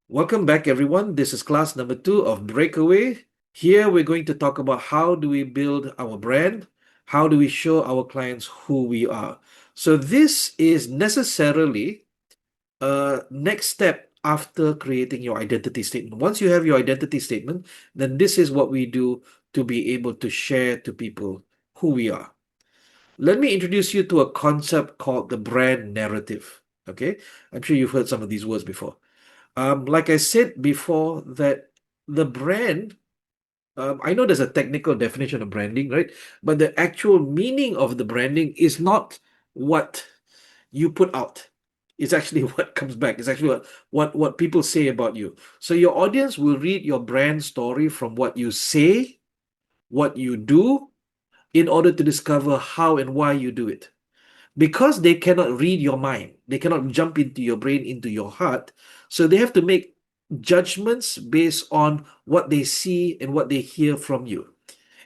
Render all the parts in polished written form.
Welcome back, everyone. This is class number 2 of Breakaway. Here we're going to talk about how do we build our brand, how do we show our clients who we are. So this is necessarily a next step after creating your identity statement. Once you have your identity statement, then this is what we do to be able to share to people who we are. Let me introduce you to a concept called the brand narrative. Okay, I'm sure you've heard some of these words before. Like I said before, that the brand, I know there's a technical definition of branding, right? But the actual meaning of the branding is not what you put out. It's actually what comes back. It's actually what people say about you. So your audience will read your brand story from what you say, what you do, in order to discover how and why you do it. Because they cannot read your mind, they cannot jump into your brain, into your heart, so they have to make judgments based on what they see and what they hear from you.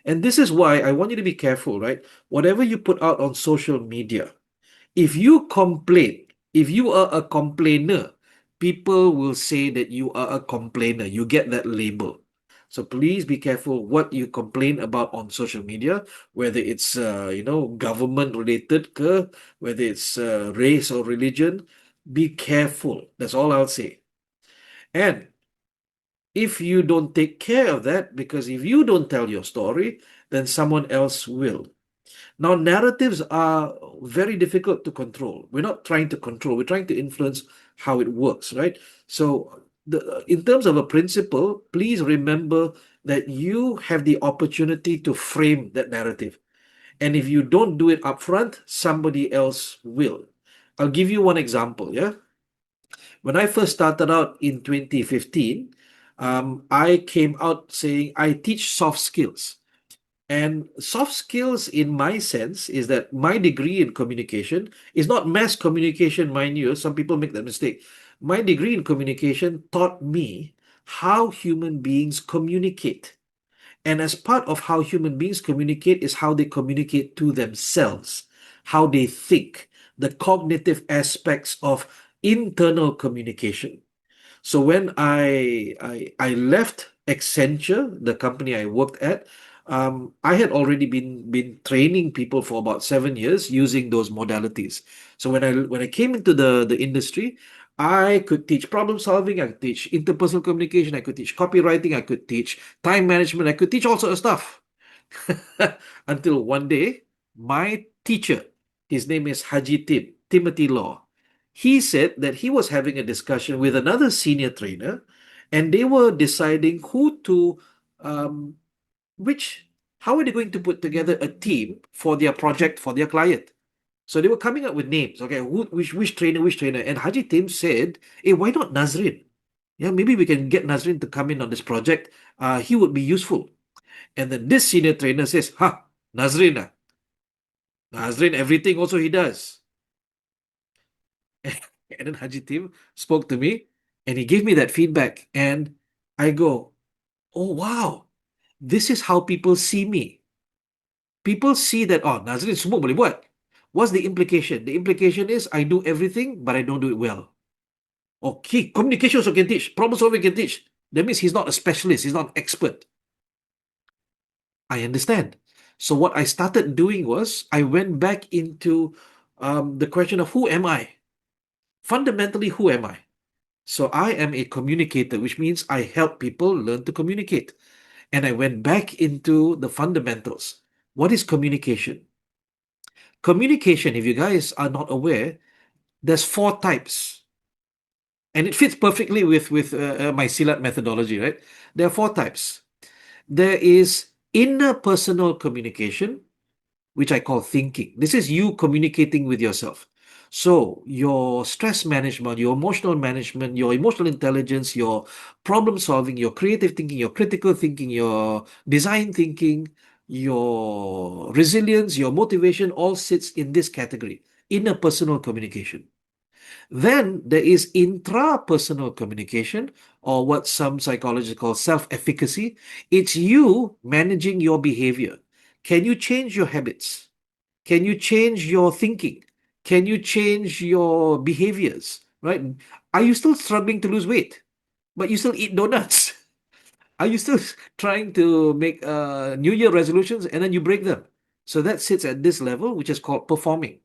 And this is why I want you to be careful, right? Whatever you put out on social media, if you complain, if you are a complainer, people will say that you are a complainer. You get that label. So please be careful what you complain about on social media, whether it's government related, whether it's race or religion. Be careful. That's all I'll say. And if you don't take care of that, because if you don't tell your story, then someone else will. Now, narratives are very difficult to control. We're not trying to control, we're trying to influence how it works, right? So, in terms of a principle, please remember that you have the opportunity to frame that narrative. And if you don't do it upfront, somebody else will. I'll give you one example, yeah? When I first started out in 2015, I came out saying I teach soft skills. And soft skills, in my sense, is that my degree in communication is not mass communication, mind you. Some people make that mistake. My degree in communication taught me how human beings communicate. And as part of how human beings communicate is how they communicate to themselves, how they think, the cognitive aspects of internal communication. So when I left Accenture, the company I worked at, I had already been training people for about 7 years using those modalities. So when I came into the industry, I could teach problem solving, I could teach interpersonal communication, I could teach copywriting, I could teach time management, I could teach all sorts of stuff. Until one day, my teacher, his name is Haji Timothy Law, he said that he was having a discussion with another senior trainer, and they were deciding um, which, how are they going to put together a team for their project for their client. So they were coming up with names. Okay, which trainer, which trainer, and Haji Tim said, "Hey, why not Nazrin? Yeah, maybe we can get Nazrin to come in on this project. He would be useful." And then this senior trainer says, "Ha, Nazrin, Nazrin, everything also he does." And then Haji Tim spoke to me and he gave me that feedback. And I go, oh, wow, this is how people see me. People see that, oh, Nazrin semua boleh buat. What's the implication? The implication is I do everything, but I don't do it well. Okay, communication also can teach, problem solving can teach. That means he's not a specialist, he's not an expert. I understand. So what I started doing was I went back into the question of who am I? Fundamentally, who am I? So I am a communicator, which means I help people learn to communicate. And I went back into the fundamentals. What is communication? Communication, if you guys are not aware, there's 4 types. And it fits perfectly with my SILAT methodology, right? There are 4 types. There is interpersonal communication, which I call thinking. This is you communicating with yourself. So, your stress management, your emotional management, your emotional intelligence, your problem solving, your creative thinking, your critical thinking, your design thinking, your resilience, your motivation all sits in this category, interpersonal communication. Then there is intrapersonal communication, or what some psychologists call self efficacy. It's you managing your behavior. Can you change your habits? Can you change your thinking? Can you change your behaviors? Right? Are you still struggling to lose weight? but you still eat donuts? Are you still trying to make New Year resolutions and then you break them? So that sits at this level, which is called performing.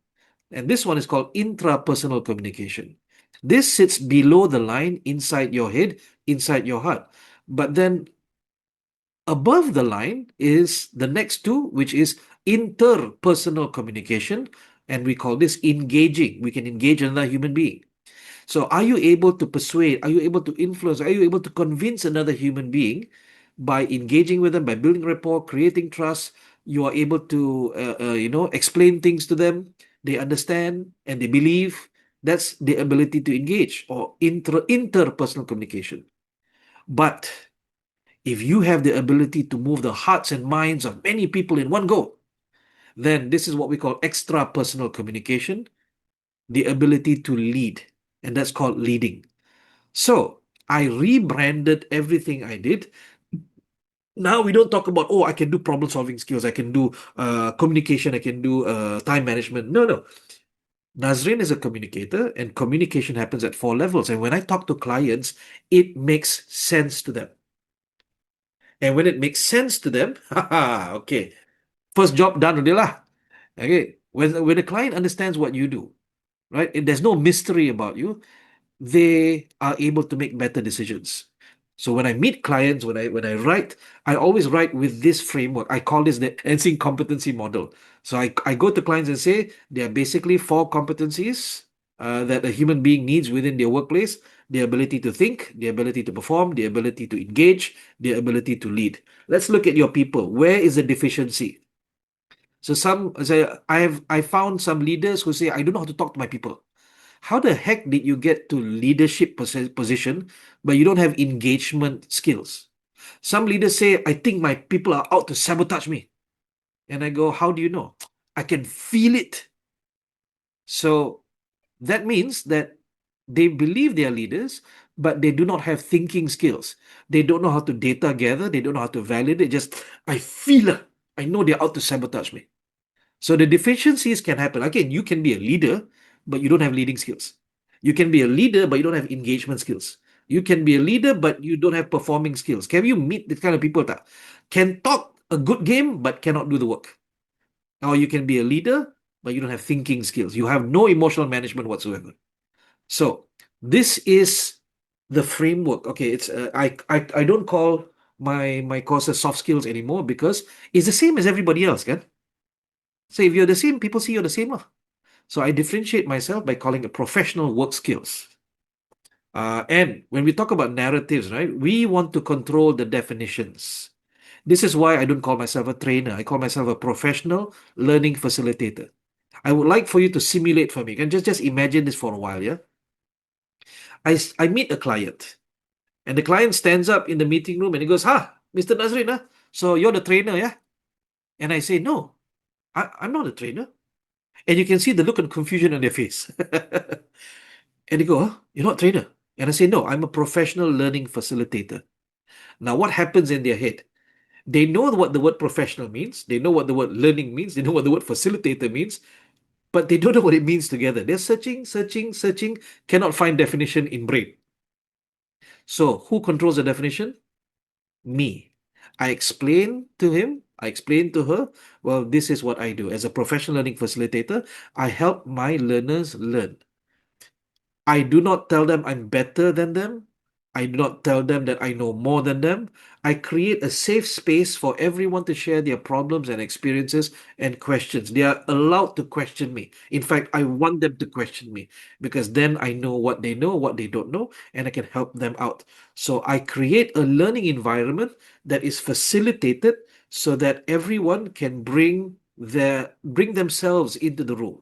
And this one is called intrapersonal communication. This sits below the line inside your head, inside your heart. But then above the line is the next two, which is interpersonal communication. And we call this engaging. We can engage another human being. So, are you able to persuade? Are you able to influence? Are you able to convince another human being by engaging with them, by building rapport, creating trust? You are able to, explain things to them. They understand and they believe. That's the ability to engage or interpersonal communication. But if you have the ability to move the hearts and minds of many people in one go, then this is what we call extra personal communication, the ability to lead. And that's called leading. So I rebranded everything I did. Now we don't talk about, oh, I can do problem solving skills, I can do communication, I can do time management. No, no. Nazrin is a communicator, and communication happens at 4 levels. And when I talk to clients, it makes sense to them. And when it makes sense to them, okay, first job done already lah. Okay, when the client understands what you do, right? There's no mystery about you. They are able to make better decisions. So when I meet clients, when I write, I always write with this framework. I call this the Ensign competency model. So I go to clients and say there are basically 4 competencies that a human being needs within their workplace: the ability to think, the ability to perform, the ability to engage, the ability to lead. Let's look at your people. Where is the deficiency? So some say I found some leaders who say I don't know how to talk to my people. How the heck did you get to leadership position, but you don't have engagement skills? Some leaders say, I think my people are out to sabotage me. And I go, how do you know? I can feel it. So that means that they believe they are leaders, but they do not have thinking skills. They don't know how to data gather. They don't know how to validate. Just, I feel it. I know they're out to sabotage me. So the deficiencies can happen. Again, you can be a leader, but you don't have leading skills. You can be a leader, but you don't have engagement skills. You can be a leader, but you don't have performing skills. Can you meet this kind of people that can talk a good game, but cannot do the work? Or you can be a leader, but you don't have thinking skills. You have no emotional management whatsoever. So this is the framework. Okay, it's I don't call my courses soft skills anymore because it's the same as everybody else, can? So if you're the same, people see you're the same. So I differentiate myself by calling it professional work skills. And when we talk about narratives, right, we want to control the definitions. This is why I don't call myself a trainer. I call myself a professional learning facilitator. I would like for you to simulate for me. And just imagine this for a while, yeah? I meet a client, and the client stands up in the meeting room and he goes, Mr. Nazrin, so you're the trainer, yeah? And I say, no, I'm not a trainer. And you can see the look of confusion on their face. And they go, you're not a trainer. And I say, no, I'm a professional learning facilitator. Now, what happens in their head? They know what the word professional means. They know what the word learning means. They know what the word facilitator means. But they don't know what it means together. They're searching, cannot find definition in brain. So, who controls the definition? Me. I explain to him, I explain to her, well, this is what I do. As a professional learning facilitator, I help my learners learn. I do not tell them I'm better than them. I do not tell them that I know more than them. I create a safe space for everyone to share their problems and experiences and questions. They are allowed to question me. In fact, I want them to question me because then I know, what they don't know, and I can help them out. So I create a learning environment that is facilitated so that everyone can bring themselves into the room.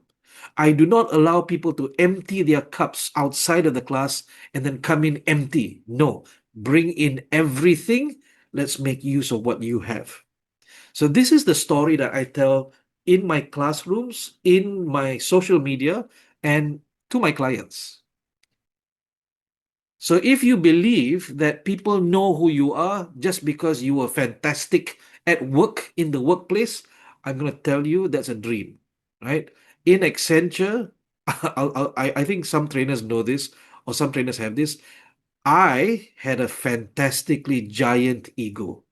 I do not allow people to empty their cups outside of the class and then come in empty. No, bring in everything. Let's make use of what you have. So, this is the story that I tell in my classrooms, in my social media, and to my clients. So, if you believe that people know who you are just because you were fantastic at work in the workplace, I'm going to tell you that's a dream, right? In Accenture, I think some trainers know this, or some trainers have this. I had a fantastically giant ego.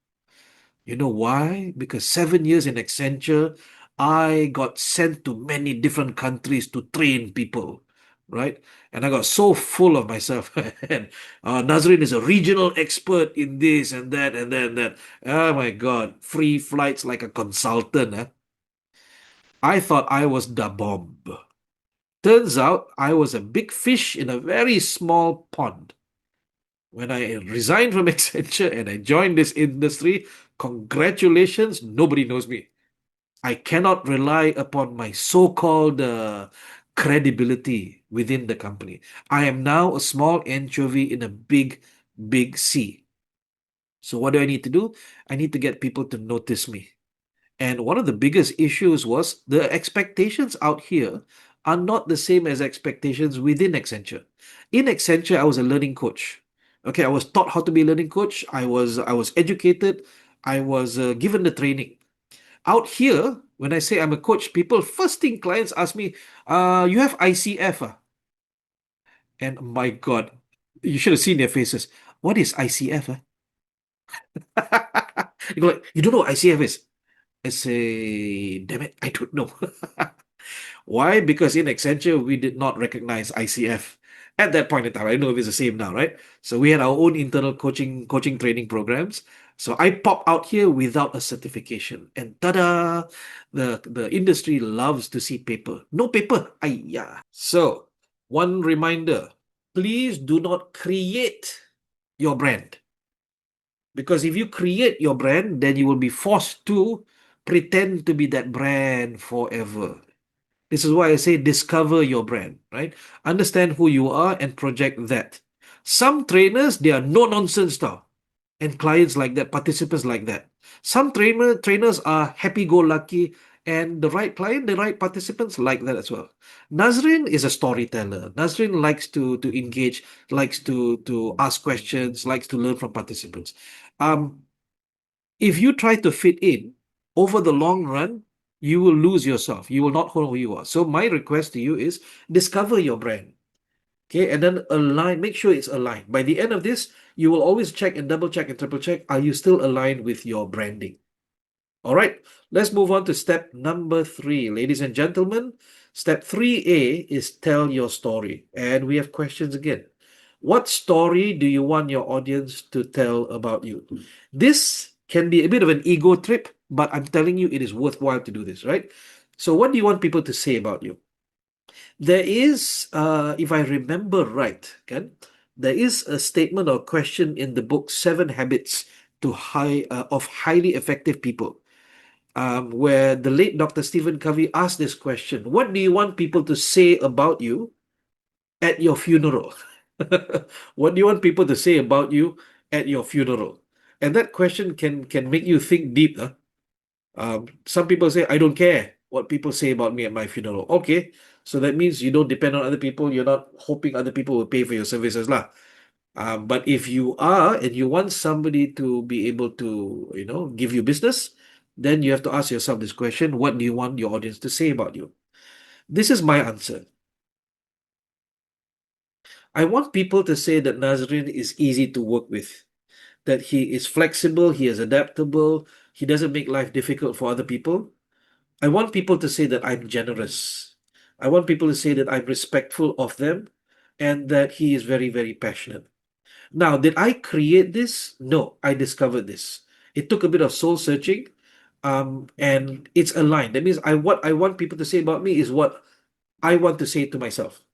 You know why? Because 7 years in Accenture, I got sent to many different countries to train people, right? And I got so full of myself. And Nazrin is a regional expert in this and that and that and that. Oh my God, free flights like a consultant. I thought I was the bomb. Turns out I was a big fish in a very small pond. When I resigned from Accenture and I joined this industry, congratulations, nobody knows me. I cannot rely upon my so-called credibility within the company. I am now a small anchovy in a big, big sea. So what do I need to do? I need to get people to notice me. And one of the biggest issues was the expectations out here are not the same as expectations within Accenture. In Accenture, I was a learning coach. Okay, I was taught how to be a learning coach. I was educated. I was given the training. Out here, when I say I'm a coach, people first thing clients ask me, "You have ICF?" And my God, you should have seen their faces. What is ICF? You go like, you don't know what ICF is? I say, damn it, I don't know. Why? Because in Accenture, we did not recognize ICF at that point in time. I don't know if it's the same now, right? So we had our own internal coaching training programs. So I pop out here without a certification. And tada, the industry loves to see paper. No paper. Ayya. So one reminder, please do not create your brand. Because if you create your brand, then you will be forced to pretend to be that brand forever. This is why I say discover your brand, right? Understand who you are and project that. Some trainers, they are no nonsense style, and clients like that, participants like that. Some trainers are happy go lucky, and the right client, the right participants like that as well. Nazrin is a storyteller. Nazrin likes to engage, likes to ask questions, likes to learn from participants. Um, if you try to fit in over the long run, you will lose yourself. You will not know who you are. So my request to you is discover your brand. Okay, and then align, make sure it's aligned. By the end of this, you will always check and double check and triple check. Are you still aligned with your branding? All right, let's move on to step number 3. Ladies and gentlemen, step 3A is tell your story. And we have questions again. What story do you want your audience to tell about you? This can be a bit of an ego trip, but I'm telling you, it is worthwhile to do this, right? So, what do you want people to say about you? There is, if I remember right, Ken, there is a statement or question in the book Seven Habits of Highly Effective People, where the late Dr. Stephen Covey asked this question: what do you want people to say about you at your funeral? What do you want people to say about you at your funeral? And that question can make you think deep. Huh? Some people say, I don't care what people say about me at my funeral. Okay, so that means you don't depend on other people. You're not hoping other people will pay for your services, lah. But if you are and you want somebody to be able to, give you business, then you have to ask yourself this question: what do you want your audience to say about you? This is my answer. I want people to say that Nazrin is easy to work with, that he is flexible, he is adaptable, he doesn't make life difficult for other people. I want people to say that I'm generous. I want people to say that I'm respectful of them and that he is very, very passionate. Now, did I create this? No, I discovered this. It took a bit of soul searching, and it's aligned. That means what I want people to say about me is what I want to say to myself.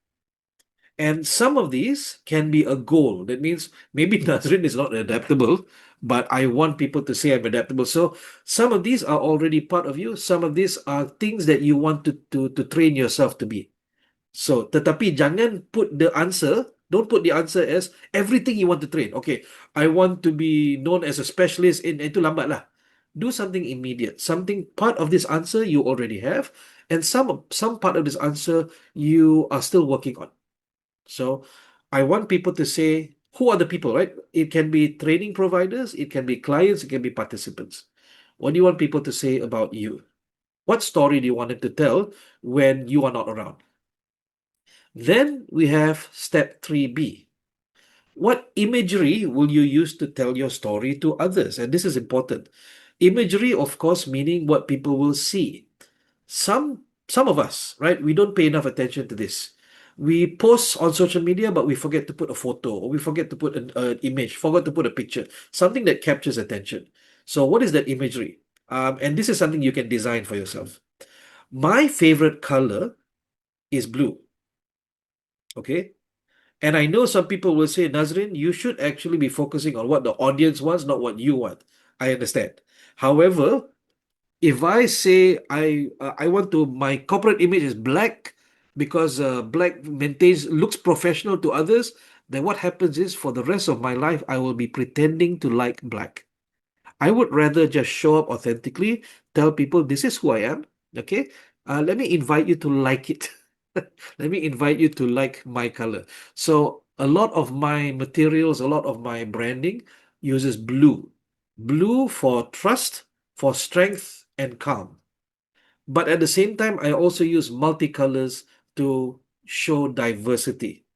And some of these can be a goal. That means maybe Nazrin is not adaptable, but I want people to say I'm adaptable. So some of these are already part of you. Some of these are things that you want to train yourself to be. So, tetapi jangan don't put the answer as everything you want to train. Okay, I want to be known as a specialist in, itu lambat lah. Do something immediate. Something, part of this answer you already have, and some part of this answer you are still working on. So I want people to say, who are the people, right? It can be training providers, it can be clients, it can be participants. What do you want people to say about you? What story do you want them to tell when you are not around? Then we have step 3B. What imagery will you use to tell your story to others? And this is important. Imagery, of course, meaning what people will see. Some of us, right, we don't pay enough attention to this. We post on social media, but we forget to put a photo, or we forget to put an image, forgot to put a picture, something that captures attention. So, what is that imagery? And this is something you can design for yourself. My favorite color is blue. Okay. And I know some people will say, Nazrin, you should actually be focusing on what the audience wants, not what you want. I understand. However, if I say I want to my corporate image is black because black maintains looks professional to others, then what happens is for the rest of my life I will be pretending to like black. I would rather just show up authentically, tell people this is who I am. Okay. Let me invite you to like it. Let me invite you to like my color. So a lot of my materials, a lot of my branding uses blue. Blue for trust, for strength and calm. But at the same time, I also use multicolors to show diversity.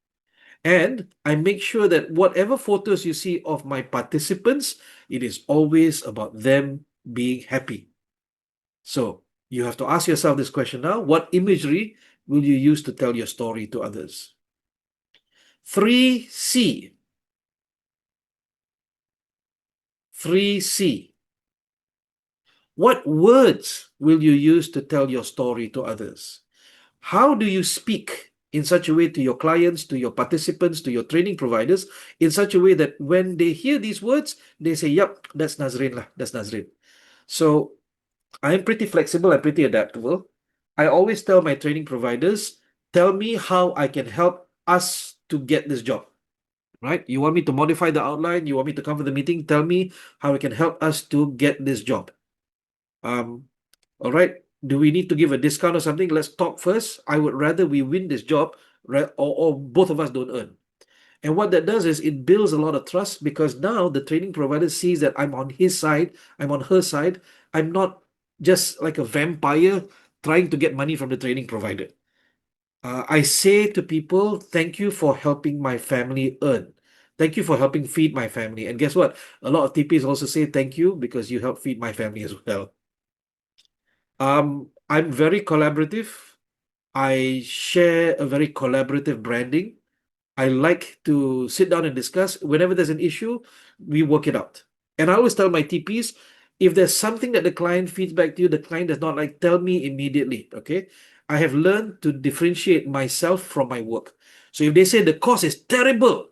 And I make sure that whatever photos you see of my participants, it is always about them being happy. So you have to ask yourself this question now. What imagery will you use to tell your story to others? 3C. 3C. What words will you use to tell your story to others? How do you speak in such a way to your clients, to your participants, to your training providers, in such a way that when they hear these words, they say, yep, that's Nazrin lah, that's Nazrin. So I'm pretty flexible, I'm pretty adaptable. I always tell my training providers, tell me how I can help us to get this job, right? You want me to modify the outline, you want me to come for the meeting, tell me how I can help us to get this job. Um, all right, do we need to give a discount or something? Let's talk first. I would rather we win this job, right? Or both of us don't earn. And what that does is it builds a lot of trust because now the training provider sees that I'm on his side, I'm on her side. I'm not just like a vampire trying to get money from the training provider. I say to people, thank you for helping my family earn. Thank you for helping feed my family. And guess what? A lot of TPs also say thank you because you help feed my family as well. I'm very collaborative. I share a very collaborative branding. I like to sit down and discuss. Whenever there's an issue, we work it out. And I always tell my TPs, if there's something that the client feeds back to you, the client does not like, tell me immediately. Okay. I have learned to differentiate myself from my work. So if they say the course is terrible,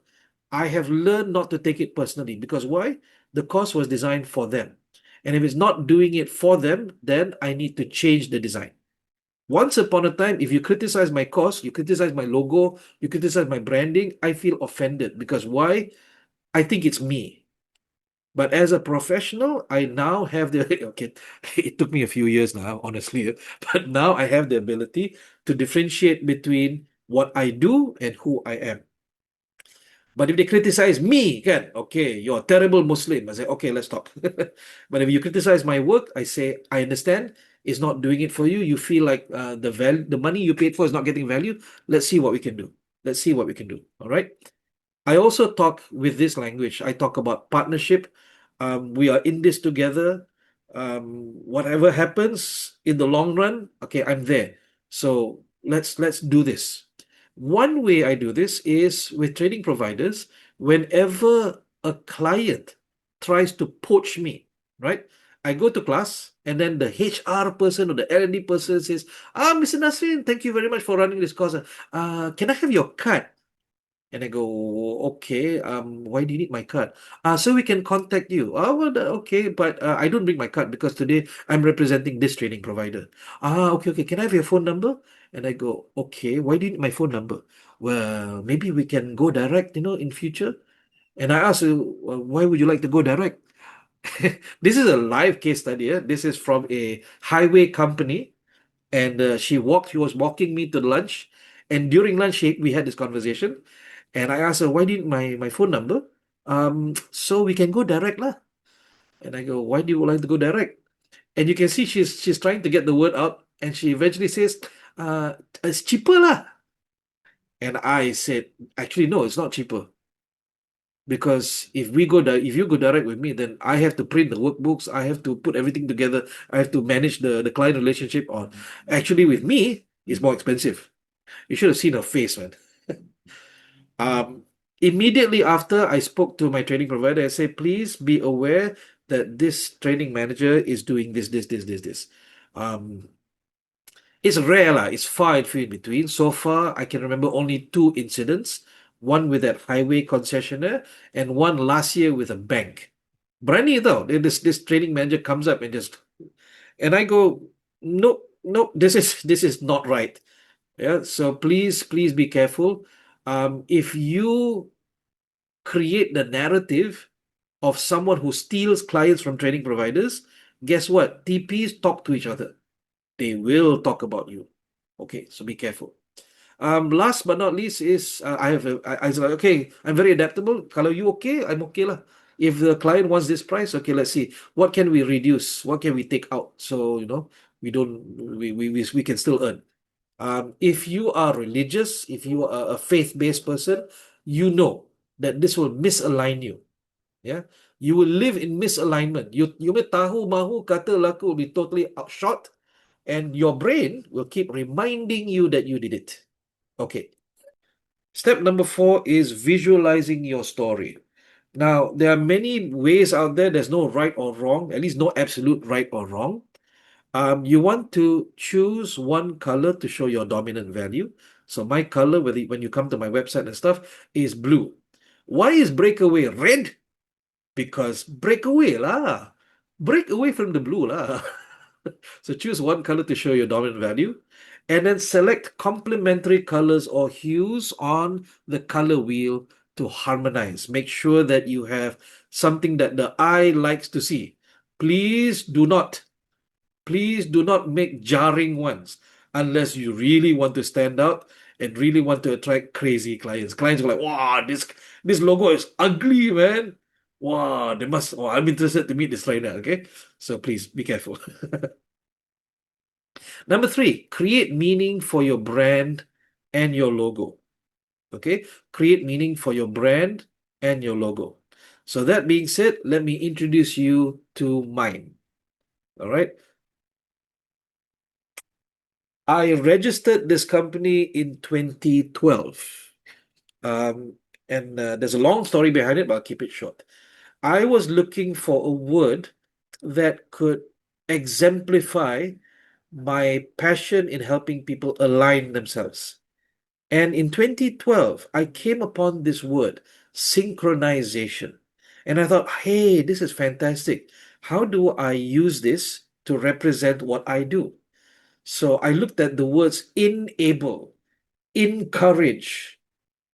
I have learned not to take it personally because why? The course was designed for them. And if it's not doing it for them, then I need to change the design. Once upon a time, if you criticize my course, you criticize my logo, you criticize my branding, I feel offended because why? I think it's me. But as a professional, I now have the okay, it took me a few years now, honestly, but now I have the ability to differentiate between what I do and who I am. But if they criticize me, can okay, you're a terrible Muslim. I say, okay, let's talk. But if you criticize my work, I say, I understand it's not doing it for you. You feel like the money you paid for is not getting value. Let's see what we can do. Let's see what we can do. All right. I also talk with this language. I talk about partnership. We are in this together. Whatever happens in the long run, okay, I'm there. So let's do this. One way I do this is with training providers. Whenever a client tries to poach me, right? I go to class and then the HR person or the L&D person says, Mr. Nasrin, thank you very much for running this course. Can I have your card? And I go, okay, why do you need my card? So we can contact you. Oh, well, okay, but I don't bring my card because today I'm representing this training provider. Okay, can I have your phone number? And I go, okay, why do you need my phone number? Well, maybe we can go direct, in future. And I asked, why would you like to go direct? This is a live case study. This is from a highway company. And she was walking me to lunch. And during lunch, we had this conversation. And I asked her, why didn't my phone number? So we can go direct lah. And I go, why do you like to go direct? And you can see she's trying to get the word out, and she eventually says, it's cheaper lah. And I said, actually, no, it's not cheaper. Because if you go direct with me, then I have to print the workbooks, I have to put everything together, I have to manage the client relationship. Or actually, with me, it's more expensive. You should have seen her face, man. Um, Immediately after I spoke to my training provider, I said, please be aware that this training manager is doing this. Um, it's rare, lah. It's far and few in between. So far, I can remember only two incidents. One with that highway concessionaire, and one last year with a bank. Brand though. This training manager comes up and just, and I go, no, no, this is not right. Yeah. So please be careful. If you create the narrative of someone who steals clients from training providers, guess what? TPs talk to each other. They will talk about you. Okay, so be careful. Last but not least is I was like, okay, I'm very adaptable. Kalau you okay, I'm okay lah. If the client wants this price, okay, let's see. What can we reduce? What can we take out? So, we don't we can still earn. If you are religious, if you are a faith-based person, you know that this will misalign you. Yeah, you will live in misalignment. You may tahu mahu kata laku will be totally outshot, and your brain will keep reminding you that you did it. Okay. Step number 4 is visualizing your story. Now, there are many ways out there. There's no right or wrong, at least no absolute right or wrong. You want to choose one color to show your dominant value. So my color, when you come to my website and stuff, is blue. Why is breakaway red? Because break away lah. Break away from the blue lah. So choose one color to show your dominant value, and then select complementary colors or hues on the color wheel to harmonize. Make sure that you have something that the eye likes to see. Please do not Please do not make jarring ones unless you really want to stand out and really want to attract crazy clients. Clients are like, wow, this logo is ugly, man. Wow, I'm interested to meet this trainer, okay? So please be careful. Number 3, create meaning for your brand and your logo. Okay? Create meaning for your brand and your logo. So that being said, let me introduce you to mine. All right? I registered this company in 2012. And there's a long story behind it, but I'll keep it short. I was looking for a word that could exemplify my passion in helping people align themselves. And in 2012, I came upon this word, synchronization. And I thought, hey, this is fantastic. How do I use this to represent what I do? So I looked at the words enable, encourage.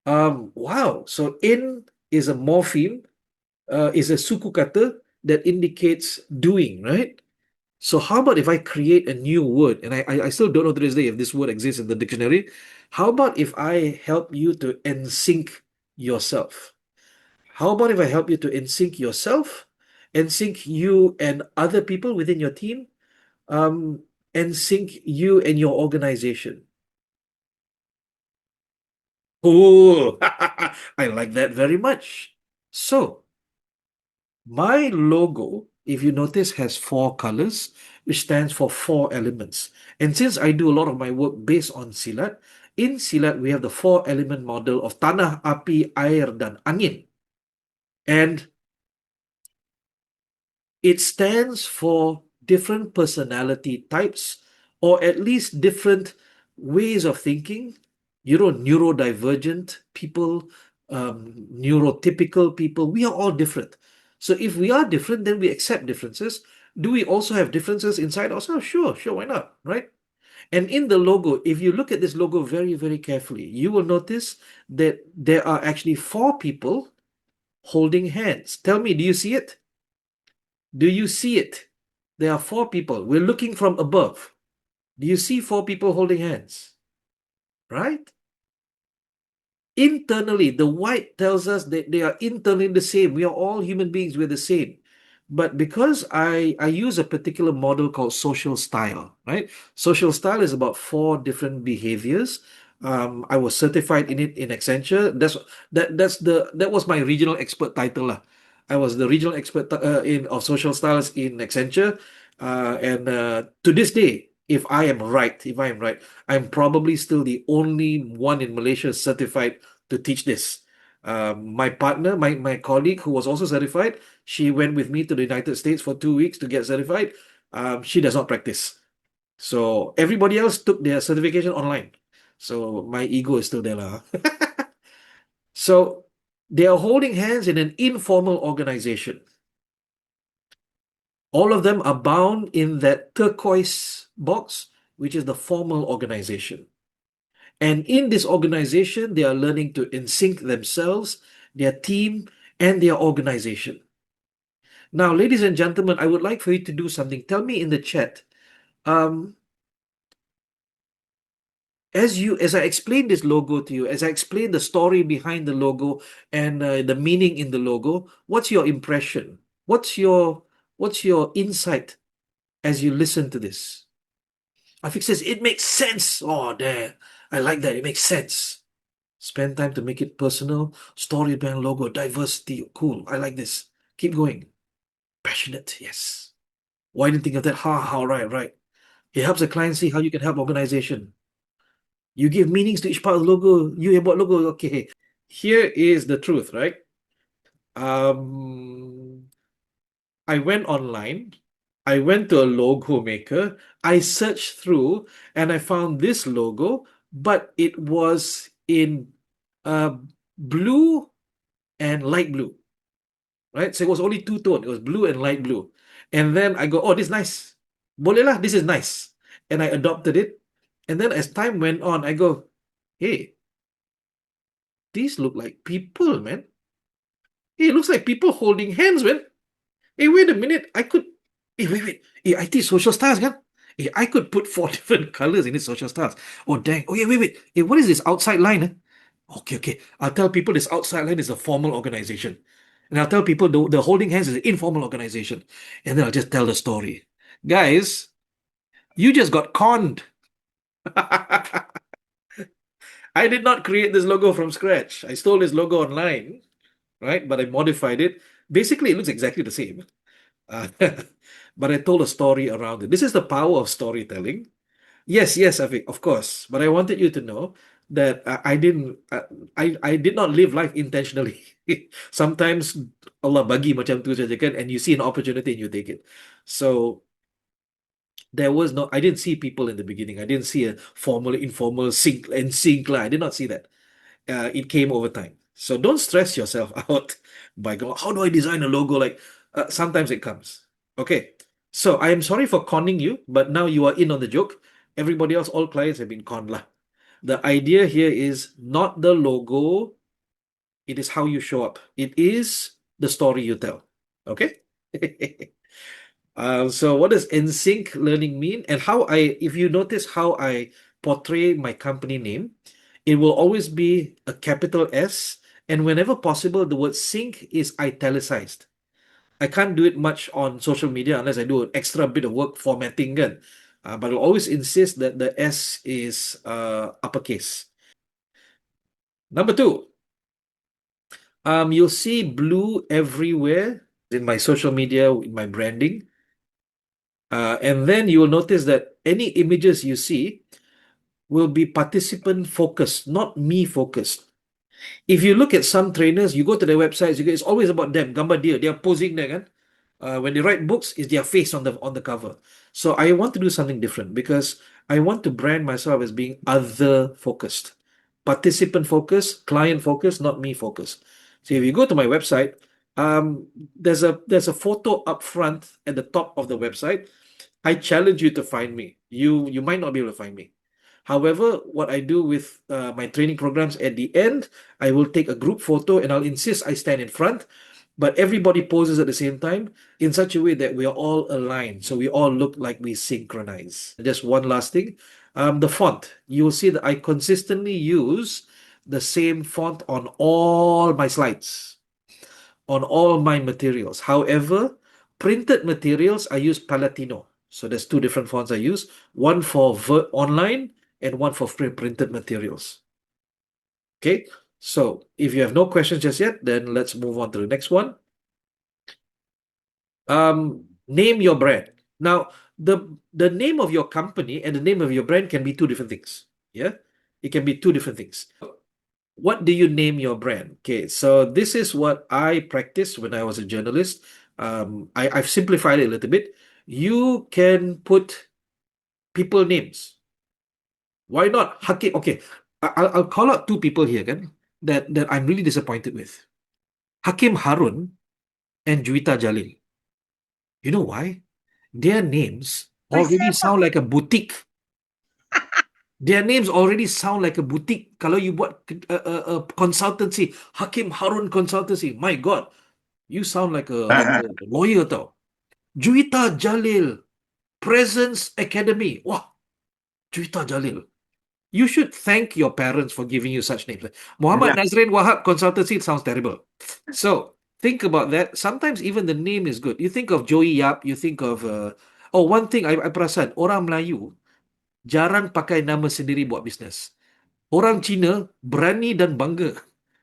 Wow. So in is a morpheme, is a suku kata that indicates doing, right? So how about if I create a new word, and I still don't know to this day if this word exists in the dictionary. How about if I help you to ensync yourself? How about if I help you to ensync yourself, ensync you and other people within your team, ensync you and your organization? Oh, I like that very much. So, my logo, if you notice, has 4 colors, which stands for 4 elements. And since I do a lot of my work based on Silat, in Silat, we have the 4-element model of tanah, api, air, dan angin. And it stands for different personality types, or at least different ways of thinking. Neurodivergent people, neurotypical people, we are all different. So if we are different, then we accept differences. Do we also have differences inside ourselves? Sure, why not, right? And in the logo, if you look at this logo very, very carefully, you will notice that there are actually 4 people holding hands. Tell me, do you see it? Do you see it? There are 4 people. We're looking from above. Do you see 4 people holding hands? Right? Internally, the white tells us that they are internally the same. We are all human beings. We're the same. But because I use a particular model called social style, right? Social style is about 4 different behaviors. I was certified in it in Accenture. That was my regional expert title lah. I was the regional expert in of social styles in Accenture, and to this day, if I am right, I'm probably still the only one in Malaysia certified to teach this. My partner, my colleague who was also certified, she went with me to the United States for 2 weeks to get certified. She does not practice. So everybody else took their certification online. So my ego is still there lah. So they are holding hands in an informal organization. All of them are bound in that turquoise box, which is the formal organization. And in this organization, they are learning to sync themselves, their team, and their organization. Now, ladies and gentlemen, I would like for you to do something. Tell me in the chat. Um, as I explain this logo to you, as I explain the story behind the logo and the meaning in the logo, what's your impression? What's your insight as you listen to this? Afik says it makes sense. Oh, there, I like that. It makes sense. Spend time to make it personal. Story brand logo, diversity. Cool. I like this. Keep going. Passionate. Yes. Why didn't think of that? Right. It helps the client see how you can help organization. You give meanings to each part of the logo. You buat logo. Okay. Here is the truth, right? I went online. I went to a logo maker. I searched through and I found this logo, but it was in uh, blue and light blue, right? So it was only two-tone. It was blue and light blue. And then I go, oh, this is nice. Boleh lah, this is nice. And I adopted it. And then as time went on, I go, hey, these look like people, man. Hey, it looks like people holding hands, man. Hey, wait a minute. Wait. Hey, I teach social styles, kan? Hey, I could put 4 different colors in this social styles. Oh, dang. Oh, yeah, wait. Hey, what is this outside line? Okay. I'll tell people this outside line is a formal organization. And I'll tell people the holding hands is an informal organization. And then I'll just tell the story. Guys, you just got conned. I did not create this logo from scratch. I stole this logo online, right? But I modified it. Basically, it looks exactly the same. Uh, but I told a story around it. This is the power of storytelling. Yes, Afiq, of course. But I wanted you to know that I didn't, I did not live life intentionally. Sometimes Allah bagi macam tu saja kan, and you see an opportunity and you take it. So there was no, I didn't see people in the beginning. I didn't see a formal, informal sync and sync. I did not see that. It came over time. So don't stress yourself out by going, how do I design a logo? Like sometimes it comes. Okay. So I am sorry for conning you, but now you are in on the joke. Everybody else, all clients have been conned lah. The idea here is not the logo, it is how you show up. It is the story you tell. Okay? So what does NSYNC learning mean? And if you notice how I portray my company name, it will always be a capital S, and whenever possible, the word sync is italicized. I can't do it much on social media unless I do an extra bit of work formatting kan. But I'll always insist that the S is uppercase. Number 2, you'll see blue everywhere in my social media, in my branding. And then you will notice that any images you see will be participant focused, not me focused. If you look at some trainers, you go to their websites, it's always about them, gambar dia, they are posing there kan. When they write books, it's their face on the cover. So I want to do something different because I want to brand myself as being other focused, participant focused, client focused, not me focused. So if you go to my website, there's a photo up front at the top of the website. I challenge you to find me. You might not be able to find me. However, what I do with my training programs at the end, I will take a group photo and I'll insist I stand in front, but everybody poses at the same time in such a way that we are all aligned. So we all look like we synchronize. Just one last thing. The font. You'll see that I consistently use the same font on all my slides, on all my materials. However, printed materials, I use Palatino. So there's 2 different fonts I use. One for online and one for printed materials. Okay, so if you have no questions just yet, then let's move on to the next one. Name your brand. Now, the name of your company and the name of your brand can be two different things. Yeah, it can be two different things. What do you name your brand? Okay, so this is what I practiced when I was a journalist. I've simplified it a little bit. You can put people names. Why not Hakim? Okay, I'll call out two people here again that I'm really disappointed with. Hakim Harun and Juwita Jalil. You know why? Their names already sound like a boutique. Their names already sound like a boutique. Kalau you buat a consultancy, Hakim Harun Consultancy, my God, you sound like a lawyer tau. Juwita Jalil, Presence Academy. Wah, Juwita Jalil. You should thank your parents for giving you such names. Mohd Nadzrin Wahab Consultancy sounds terrible. So think about that. Sometimes even the name is good. You think of Joey Yap, you think of one thing I perasan, orang Melayu jarang pakai nama sendiri buat bisnes. Orang Cina berani dan bangga.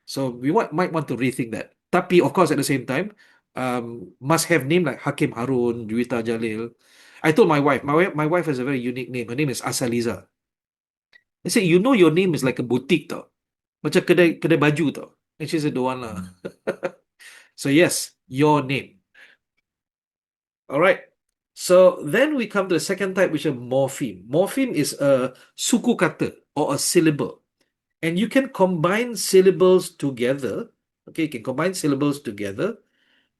So we might want to rethink that. Tapi of course at the same time, must have name like Hakim Harun, Juwita Jalil. I told my wife has a very unique name. Her name is Asaliza. I said, you know your name is like a boutique tau. Macam kedai baju tau. And she said, don't want lah. So yes, your name. All right. So then we come to the second type, which is morpheme. Morpheme is a suku kata or a syllable. And you can combine syllables together. Okay, you can combine syllables together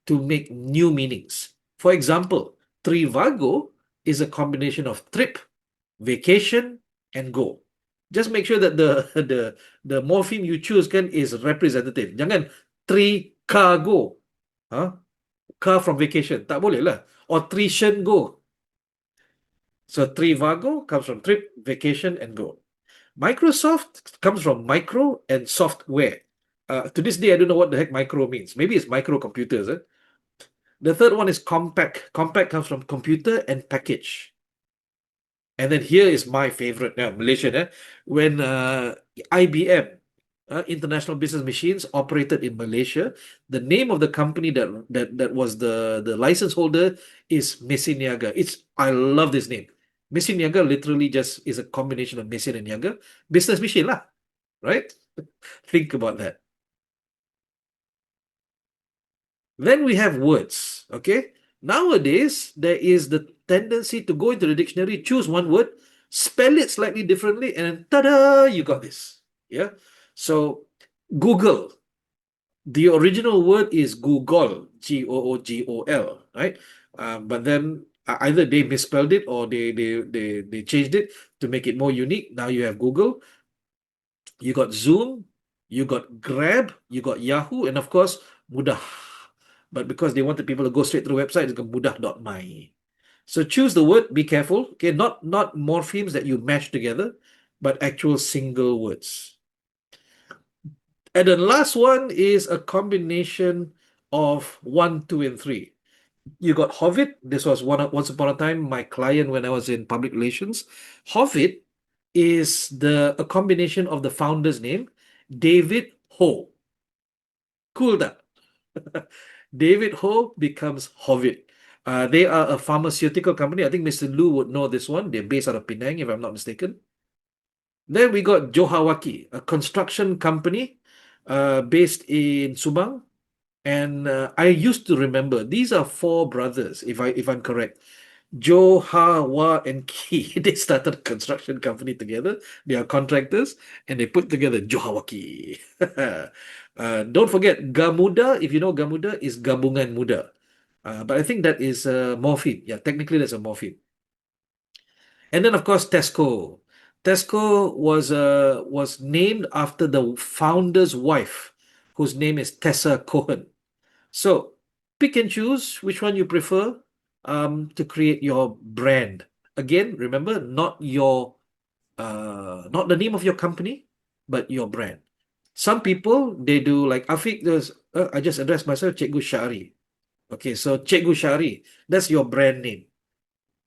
to make new meanings. For example, Trivago is a combination of trip, vacation, and go. Just make sure that the morpheme you choose is representative. Jangan Tricago. Huh? Car from vacation. Tak boleh lah. Or Trishan go. So Trivago comes from trip, vacation, and go. Microsoft comes from micro and software. To this day, I don't know what the heck micro means. Maybe it's microcomputers. The third one is compact. Compact comes from computer and package. And then here is my favorite now, Malaysian. When IBM, International Business Machines, operated in Malaysia, the name of the company that was the license holder is Mesin Niaga. I love this name. Mesin Niaga literally just is a combination of Mesin and Niaga. Business machine lah, right? Think about that. Then we have words, okay? Nowadays, there is the tendency to go into the dictionary, choose one word, spell it slightly differently, and then ta-da, you got this. Yeah. So Google, the original word is Google, Googol, right? But then either they misspelled it or they changed it to make it more unique. Now you have Google, you got Zoom, you got Grab, you got Yahoo, and of course, Mudah. But because they wanted people to go straight to the website, it's got mudah.my. So choose the word, be careful. Okay, not morphemes that you mash together, but actual single words. And the last one is a combination of 1, 2, and 3. You got Hovid. This was once upon a time my client when I was in public relations. Hovid is a combination of the founder's name, David Ho. Cool that. David Ho becomes Hovid. They are a pharmaceutical company. I think Mr. Lu would know this one. They're based out of Penang, if I'm not mistaken. Then we got Johawaki, a construction company based in Subang. And I used to remember these are four brothers, if I'm correct. Joe, Ha, Wa, and Ki. They started a construction company together. They are contractors, and they put together Johawaki. Don't forget Gamuda. If you know Gamuda, is Gabungan Muda. But I think that is a morpheme. Yeah, technically that's a morpheme. And then of course Tesco. Tesco was named after the founder's wife, whose name is Tessa Cohen. So pick and choose which one you prefer to create your brand. Again, remember, not the name of your company, but your brand. Some people, they do like Afiq, I just addressed myself, Cikgu Syari. Okay, so Cikgu Syari, that's your brand name.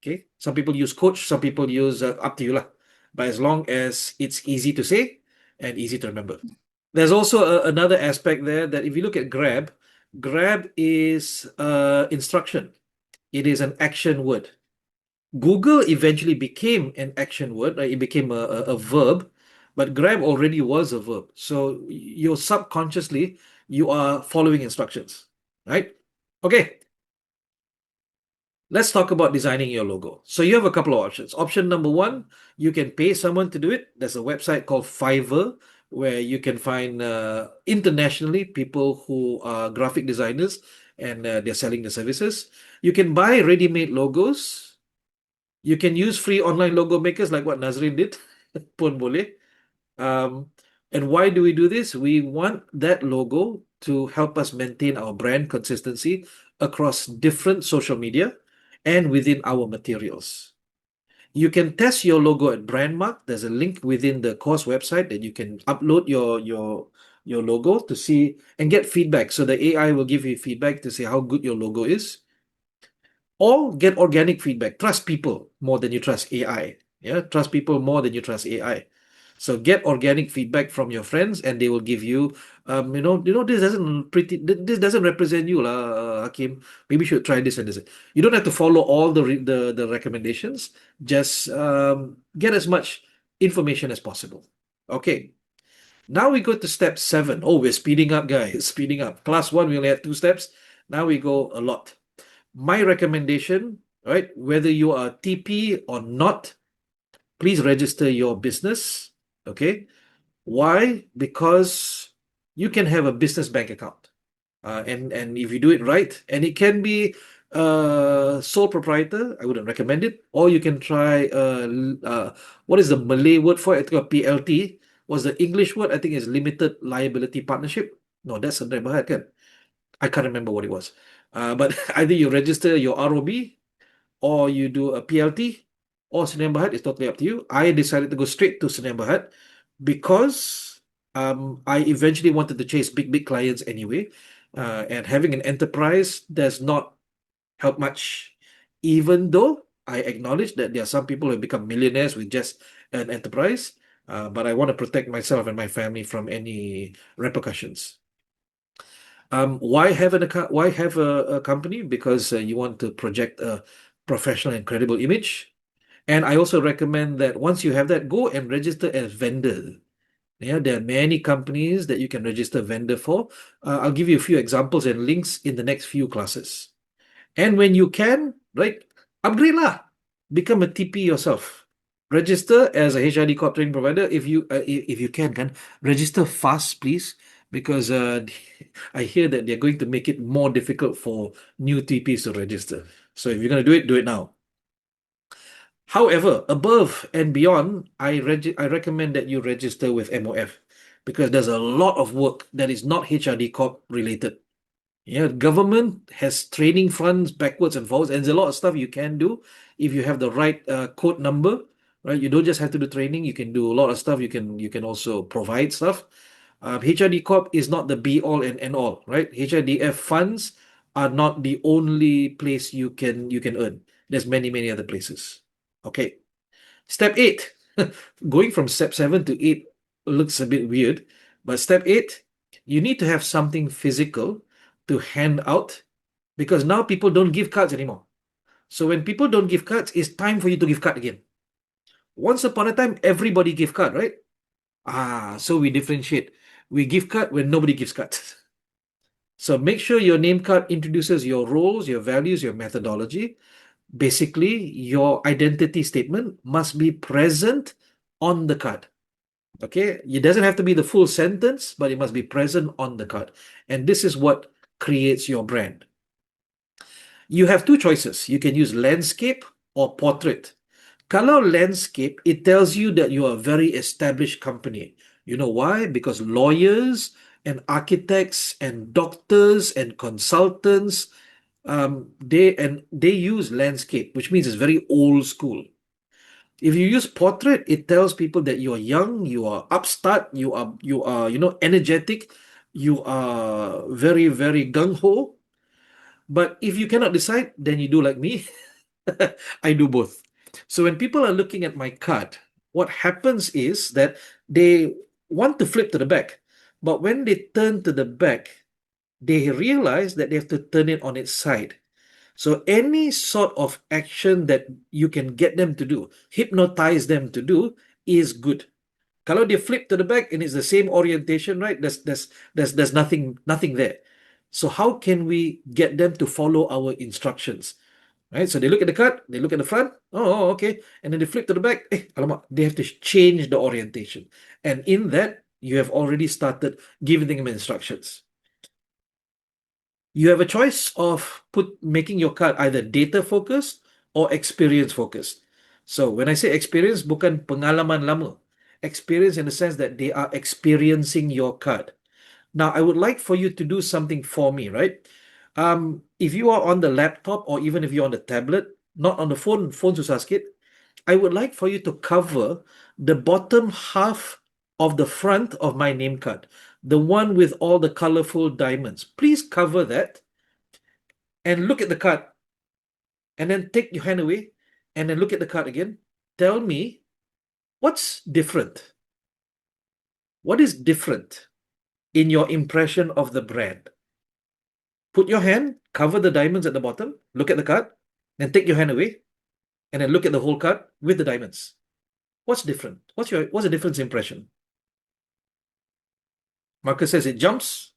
Okay, some people use coach, some people use up to you lah. but as long as it's easy to say and easy to remember. There's also another aspect there that if you look at Grab, Grab is instruction. It is an action word. Google eventually became an action word, right? It became a verb, but Grab already was a verb. So you're subconsciously, you are following instructions, right? Okay, let's talk about designing your logo. So you have a couple of options. Option number one, you can pay someone to do it. There's a website called Fiverr where you can find internationally people who are graphic designers and they're selling the services. You can buy ready-made logos. You can use free online logo makers like what Nazrin did. Pun boleh. Um, and why do we do this? We want that logo to help us maintain our brand consistency across different social media and within our materials. You can test your logo at Brandmark. There's a link within the course website that you can upload your logo to see and get feedback. So the AI will give you feedback to say how good your logo is. Or get organic feedback. Trust people more than you trust AI. Yeah, trust people more than you trust AI. So get organic feedback from your friends, and they will give you, this doesn't represent you, lah, Hakim. Maybe you should try this and this. You don't have to follow all the recommendations. Just get as much information as possible. Okay. Now we go to step 7. Oh, we're speeding up, guys. Speeding up. Class 1, we only had 2 steps. Now we go a lot. My recommendation, right? Whether you are TP or not, please register your business. Okay. Why? Because you can have a business bank account. And if you do it right, and it can be sole proprietor, I wouldn't recommend it. Or you can try what is the Malay word for it? PLT. What's the English word? I think is limited liability partnership. No, that's a Berhad, kan? I can't remember what it was. But either you register your ROB or you do a PLT or Sdn Bhd. It's totally up to you. I decided to go straight to Sdn Bhd because I eventually wanted to chase big clients anyway. And having an enterprise does not help much, even though I acknowledge that there are some people who have become millionaires with just an enterprise. But I want to protect myself and my family from any repercussions. Why have a company? Because you want to project a professional and credible image. And I also recommend that once you have that, go and register as vendor. Yeah, there are many companies that you can register vendor for. I'll give you a few examples and links in the next few classes. And when you can, right, upgrade lah. Become a TP yourself. Register as a HRD Corp training provider if you can register fast, please, because I hear that they're going to make it more difficult for new TPs to register. So if you're going to do it now. However, above and beyond, I recommend that you register with MOF because there's a lot of work that is not HRD Corp related. Yeah, government has training funds backwards and forwards, and there's a lot of stuff you can do if you have the right code number, right? You don't just have to do training; you can do a lot of stuff. You can also provide stuff. HRD Corp is not the be all and end all, right? HRDF funds are not the only place you can earn. There's many other places. Okay. Step 8. Going from step 7 to 8 looks a bit weird, but step 8, you need to have something physical to hand out because now people don't give cards anymore. So when people don't give cards, it's time for you to give card again. Once upon a time, everybody gave card, right? So we differentiate. We give card when nobody gives cards. So make sure your name card introduces your roles, your values, your methodology. Basically, your identity statement must be present on the card. Okay, it doesn't have to be the full sentence, but it must be present on the card. And this is what creates your brand. You have two choices. You can use landscape or portrait. Kalau landscape, it tells you that you are a very established company. You know why? Because lawyers and architects and doctors and consultants, they use landscape, which means it's very old school. If you use portrait, it tells people that you are young, you are upstart, you are energetic, you are very gung ho. But if you cannot decide, then you do like me. I do both. So when people are looking at my card, what happens is that they want to flip to the back, but when they turn to the back, they realize that they have to turn it on its side. So any sort of action that you can get them to do, hypnotize them to do, is good. Kalau they flip to the back and it's the same orientation, right? There's nothing there. So how can we get them to follow our instructions? Right? So they look at the card, they look at the front, okay. And then they flip to the back, alamak, they have to change the orientation. And in that, you have already started giving them instructions. You have a choice of making your card either data focused or experience focused. So when I say experience, bukan pengalaman lama. Experience in the sense that they are experiencing your card. Now, I would like for you to do something for me, right? If you are on the laptop or even if you're on the tablet, not on the phone susah sikit, I would like for you to cover the bottom half of the front of my name card, the one with all the colorful diamonds. Please cover that and look at the card. And then take your hand away and then look at the card again. Tell me what's different. What is different in your impression of the brand? Put your hand, cover the diamonds at the bottom, look at the card, then take your hand away, and then look at the whole card with the diamonds. What's different? What's the difference impression? Marcus says it jumps.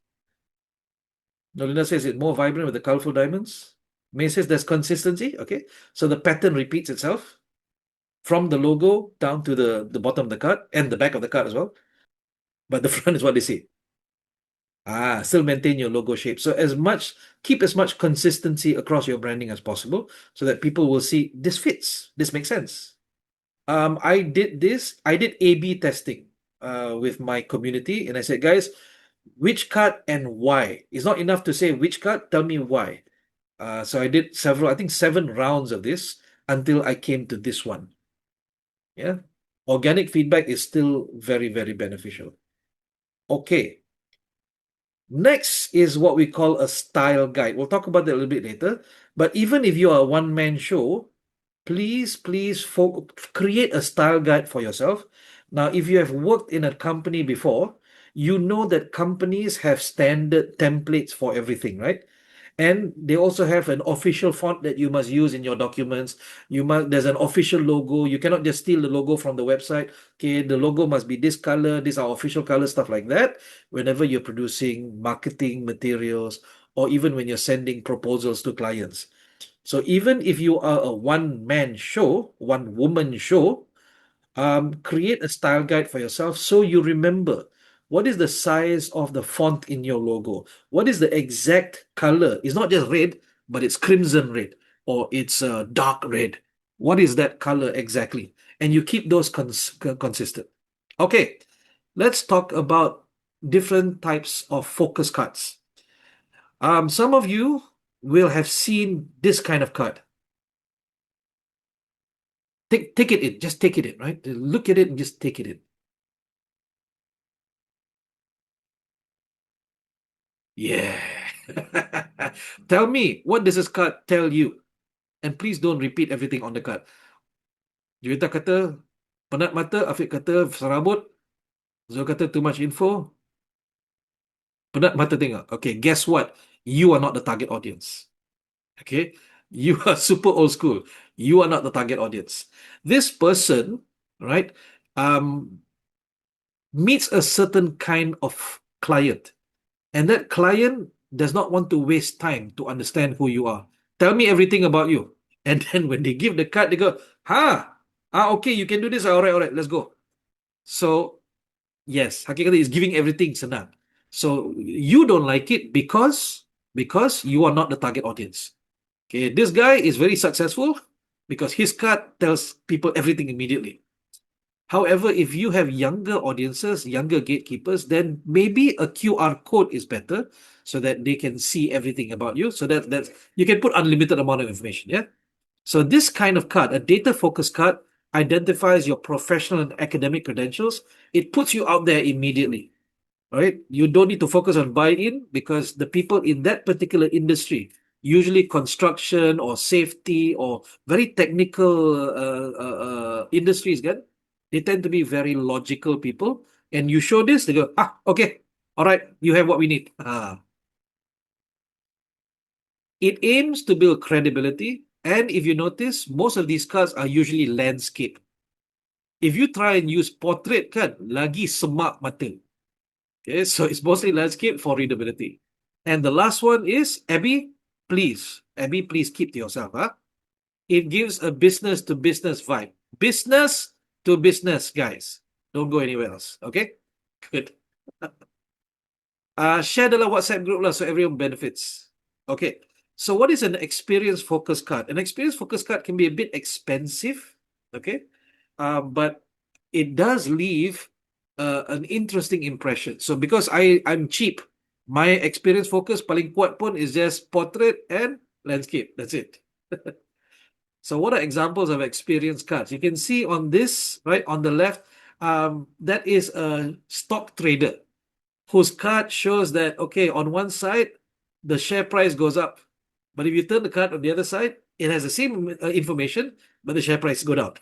Nolina says it's more vibrant with the colorful diamonds. May says there's consistency. Okay, so the pattern repeats itself from the logo down to the bottom of the card and the back of the card as well. But the front is what they say. Still maintain your logo shape. So keep as much consistency across your branding as possible so that people will see this fits. This makes sense. I did A/B testing with my community, and I said, guys, which card and why? It's not enough to say which card, tell me why. So I did I think 7 rounds of this until I came to this one. Yeah. Organic feedback is still very, very beneficial. Okay. Next is what we call a style guide. We'll talk about that a little bit later. But even if you are a one-man show, please create a style guide for yourself. Now, if you have worked in a company before, you know that companies have standard templates for everything, right? And they also have an official font that you must use in your documents. There's an official logo. You cannot just steal the logo from the website. Okay, the logo must be this color, these are official colors, stuff like that. Whenever you're producing marketing materials or even when you're sending proposals to clients. So even if you are a one-man show, one-woman show, create a style guide for yourself so you remember what is the size of the font in your logo. What is the exact color? It's not just red, but it's crimson red or it's dark red. What is that color exactly? And you keep those consistent. Okay, let's talk about different types of focus cards. Some of you will have seen this kind of card. Take it in, just take it in, right? Look at it and just take it in. Yeah. Tell me, what does this card tell you? And please don't repeat everything on the card. Juwita kata, penat mata. Afiq kata, serabut. Zul kata, too much info. Penat mata tengok. Okay, guess what? You are not the target audience. Okay? You are super old school. You are not the target audience. This person, right, meets a certain kind of client. And that client does not want to waste time to understand who you are. Tell me everything about you. And then when they give the card, they go, okay, you can do this. All right, let's go. So, yes, hakikatnya is giving everything senang. So, you don't like it because you are not the target audience. Okay, this guy is very successful because his card tells people everything immediately. However, if you have younger audiences, younger gatekeepers, then maybe a QR code is better so that they can see everything about you. So that you can put unlimited amount of information. Yeah. So this kind of card, a data-focused card, identifies your professional and academic credentials. It puts you out there immediately. Right? You don't need to focus on buy-in because the people in that particular industry, usually construction or safety or very technical industries, kan? They tend to be very logical people. And you show this, they go, okay, all right, you have what we need. It aims to build credibility. And if you notice, most of these cards are usually landscape. If you try and use portrait, kan, lagi semak mata. Okay, so it's mostly landscape for readability. And the last one is Abby, please keep to yourself. It gives a business to business vibe. Business to business, guys. Don't go anywhere else. Okay? Good. Share the WhatsApp group lah, so everyone benefits. Okay. So what is an experience focus card? An experience focus card can be a bit expensive. Okay. But it does leave an interesting impression. So because I'm cheap, my experience focus paling kuat pun is just portrait and landscape. That's it. So what are examples of experience cards? You can see on this, right, on the left, that is a stock trader whose card shows that, okay, on one side, the share price goes up. But if you turn the card on the other side, it has the same information, but the share price go down.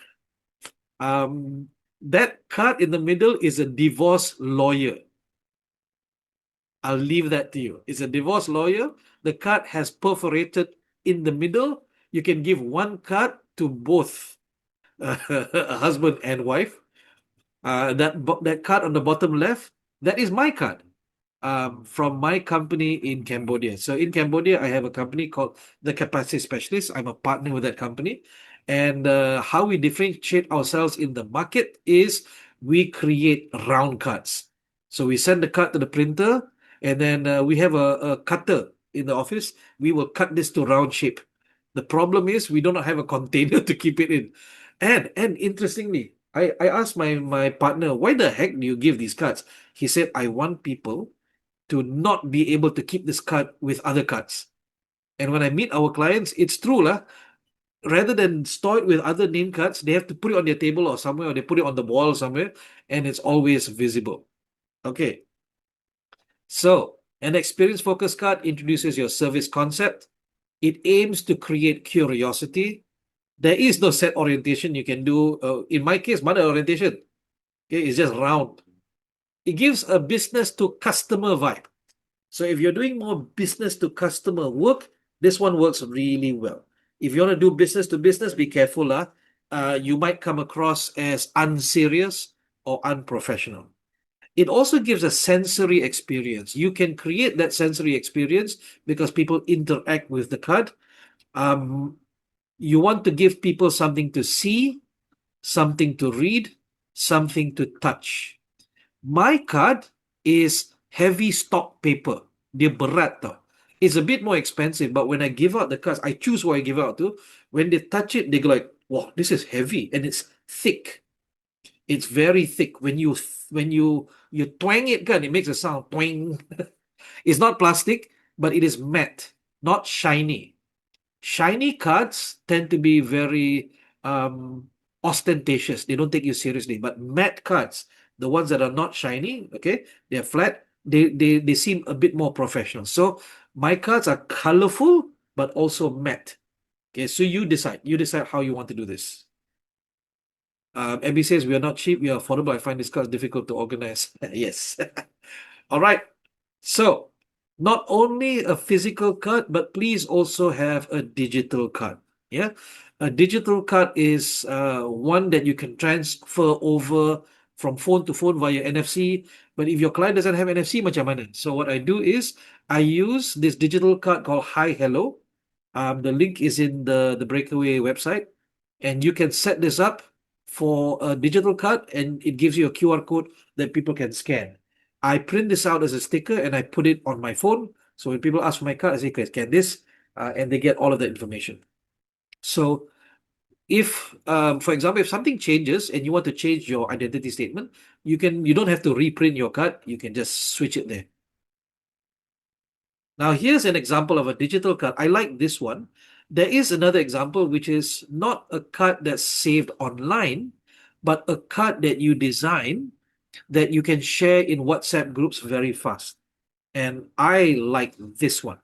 That card in the middle is a divorce lawyer. I'll leave that to you. It's a divorce lawyer. The card has perforated in the middle. You can give one card to both a husband and wife. That card on the bottom left, that is my card from my company in Cambodia. So in Cambodia, I have a company called the Capacity Specialist. I'm a partner with that company. And how we differentiate ourselves in the market is we create round cards. So we send the card to the printer, and then we have a cutter in the office. We will cut this to round shape. The problem is we do not have a container to keep it in. And interestingly, I asked my partner, why the heck do you give these cards? He said, I want people to not be able to keep this card with other cards. And when I meet our clients, it's true lah. Rather than store it with other name cards, they have to put it on their table or somewhere, or they put it on the wall somewhere, and it's always visible. Okay. So an experience focus card introduces your service concept. It aims to create curiosity. There is no set orientation you can do. In my case, mana orientation? Okay, it's just round. It gives a business to customer vibe. So if you're doing more business to customer work, this one works really well. If you want to do business to business, be careful. You might come across as unserious or unprofessional. It also gives a sensory experience. You can create that sensory experience because people interact with the card. You want to give people something to see, something to read, something to touch. My card is heavy stock paper. Dia berat tau. It's a bit more expensive, but when I give out the cards, I choose what I give out to. When they touch it, they go like, wow, this is heavy and it's thick. It's very thick. When you twang it, it makes a sound. Twang. It's not plastic, but it is matte, not shiny. Shiny cards tend to be very ostentatious. They don't take you seriously. But matte cards, the ones that are not shiny, okay, they're flat, they seem a bit more professional. So my cards are colorful, but also matte. Okay, so you decide. You decide how you want to do this. Abby says, we are not cheap, we are affordable. I find these cards difficult to organize. Yes. All right. So not only a physical card, but please also have a digital card. Yeah. A digital card is one that you can transfer over from phone to phone via NFC. But if your client doesn't have NFC, macam mana? So what I do is I use this digital card called Hi Hello. The link is in the BreakAway website. And you can set this up for a digital card, and it gives you a QR code that people can scan. I print this out as a sticker and I put it on my phone. So when people ask for my card, I say, okay, scan this, and they get all of the information. So if, for example, if something changes and you want to change your identity statement, you don't have to reprint your card. You can just switch it there. Now, here's an example of a digital card. I like this one. There is another example, which is not a card that's saved online, but a card that you design that you can share in WhatsApp groups very fast. And I like this one.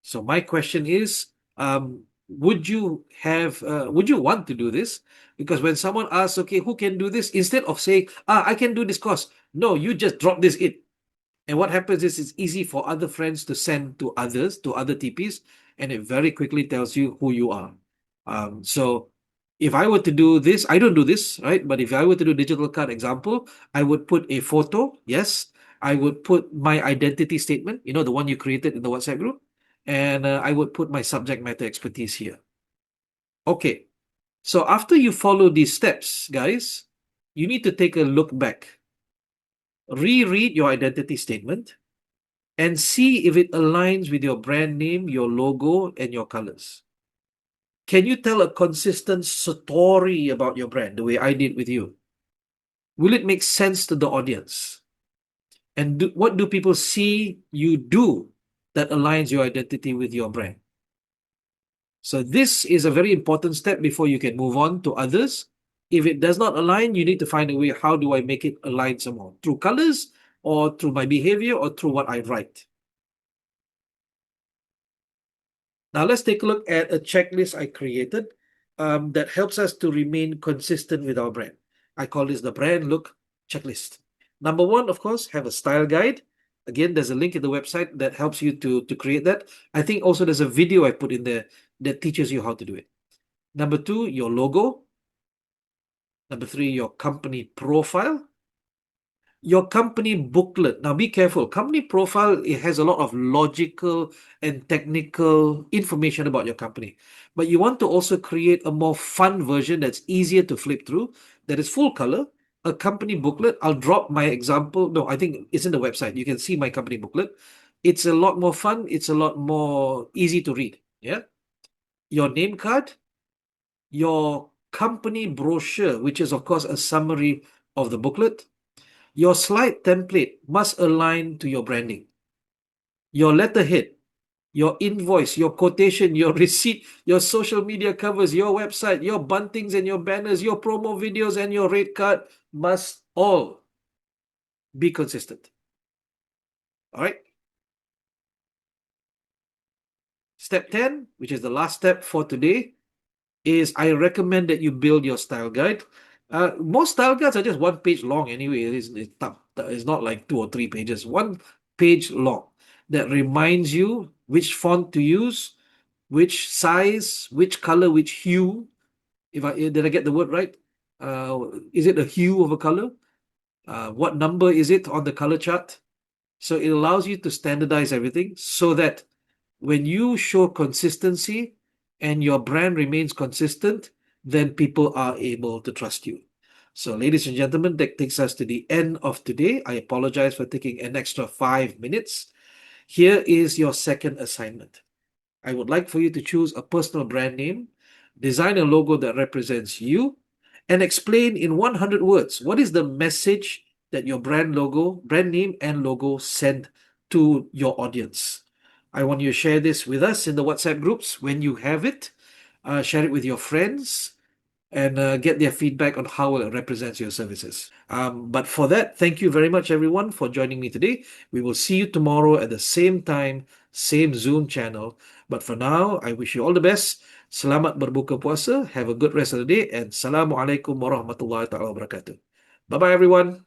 So my question is, would you want to do this? Because when someone asks, okay, who can do this? Instead of saying, I can do this course. No, you just drop this in. And what happens is it's easy for other friends to send to others, to other TPs, and it very quickly tells you who you are. So if I were to do this, I don't do this, right? But if I were to do digital card example, I would put a photo, yes. I would put my identity statement, the one you created in the WhatsApp group, and I would put my subject matter expertise here. Okay, so after you follow these steps, guys, you need to take a look back. Reread your identity statement and see if it aligns with your brand name, your logo, and your colors. Can you tell a consistent story about your brand the way I did with you? Will it make sense to the audience? And what do people see you do that aligns your identity with your brand? So this is a very important step before you can move on to others. If it does not align, you need to find a way, how do I make it align somehow? Through colors or through my behavior or through what I write? Now let's take a look at a checklist I created that helps us to remain consistent with our brand. I call this the brand look checklist. Number one, of course, have a style guide. Again, there's a link in the website that helps you to create that. I think also there's a video I put in there that teaches you how to do it. Number two, your logo. Number three, your company profile. Your company booklet. Now be careful. Company profile, it has a lot of logical and technical information about your company. But you want to also create a more fun version that's easier to flip through, that is full color. A company booklet. I'll drop my example. No, I think it's in the website. You can see my company booklet. It's a lot more fun. It's a lot more easy to read. Yeah. Your name card, your company brochure, which is, of course, a summary of the booklet. Your slide template must align to your branding. Your letterhead, your invoice, your quotation, your receipt, your social media covers, your website, your buntings and your banners, your promo videos, and your rate card must all be consistent. All right. Step 10, which is the last step for today, is I recommend that you build your style guide. Most style guides are just 1 page long anyway. It's not like 2 or 3 pages. 1 page long that reminds you which font to use, which size, which color, which hue. Did I get the word right? Is it a hue of a color? What number is it on the color chart? So it allows you to standardize everything so that when you show consistency and your brand remains consistent, then people are able to trust you. So, ladies and gentlemen, that takes us to the end of today. I apologize for taking an extra 5 minutes. Here is your second assignment. I would like for you to choose a personal brand name, design a logo that represents you, and explain in 100 words what is the message that your brand name and logo send to your audience. I want you to share this with us in the WhatsApp groups when you have it. Share it with your friends and get their feedback on how it represents your services. But for that, thank you very much, everyone, for joining me today. We will see you tomorrow at the same time, same Zoom channel. But for now, I wish you all the best. Selamat berbuka puasa. Have a good rest of the day. And Assalamualaikum warahmatullahi wabarakatuh. Bye-bye, everyone.